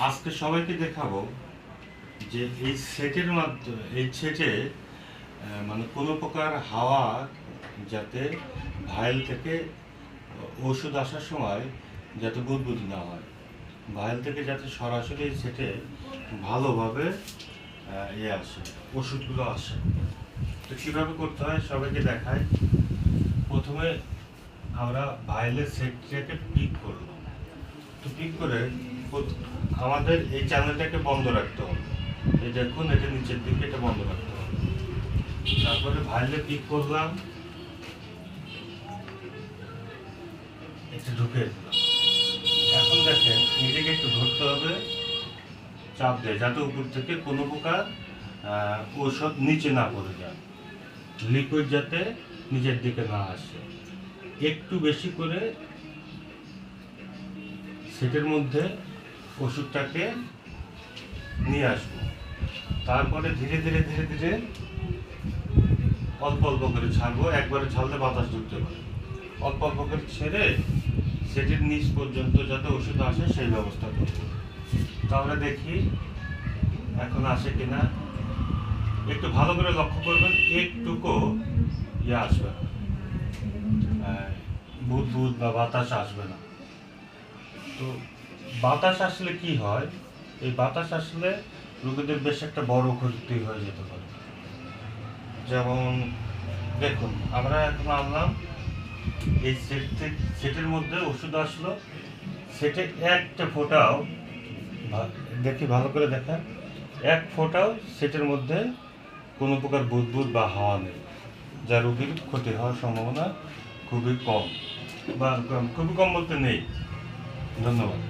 আজকে সবাইকে দেখাবো যে এই সেটের মাধ্যমে এই সেটে মানে কোনো প্রকার হাওয়া যাতে ভায়েল থেকে ওষুধ আসার সময় যাতে বুদবুদ না হয়, ভায়েল থেকে যাতে সরাসরি এই সেটে ভালোভাবে আসে, ওষুধগুলো আসে। তো কীভাবে করতে হয় সবাইকে দেখায়। প্রথমে আমরা ভায়েলের সেটটাকে পিক করলাম। তো পিক করে আমাদের এই চ্যানেলটাকে বন্ধ রাখতে হবে। এই দেখুন, এটা নিচের দিকে, এটা বন্ধ রাখতে হবে। তারপরে ভাইলে পিক করলাম, এটা ঢুকে দিলাম। এখন দেখেন নিজেকে একটু ধরতে হবে, চাপ দেয় যাতে উপর থেকে কোনো প্রকার ঔষধ নিচে না পড়ে যায়, লিকুইড যাতে নিচের দিকে না আসে। একটু বেশি করে সেটের মধ্যে ওষুধটাকে নিয়ে আসবো। তারপরে ধীরে ধীরে ধীরে ধীরে অল্প অল্প করে ছাড়বো। একবারে ছাড়লে বাতাস ঢুকতে পারে। অল্প অল্প করে ছেড়ে সেটির নিচ পর্যন্ত যাতে ওষুধ আসে সেই ব্যবস্থা করবো। তাহলে দেখি এখন আসে কিনা। একটু ভালো করে লক্ষ্য করবেন, একটুকু আসবে না, বুদবুদ বা বাতাস আসবে না। তো বাতাস আসলে কি হয়, এই বাতাস আসলে রোগীদের বেশ একটা বড় ক্ষতি হয়ে যেতে পারে। যেমন দেখুন, আমরা এখন আনলাম এই সেটের মধ্যে ওষুধ আসলো, সেটে একটা ফোঁটাও, দেখি ভালো করে দেখেন, এক ফোঁটাও সেটের মধ্যে কোনো প্রকার বুদবুদ বা হাওয়া নেই, যা রোগীর ক্ষতি হওয়ার সম্ভাবনা খুবই কম, বা খুবই কম বলতে নেই। ধন্যবাদ।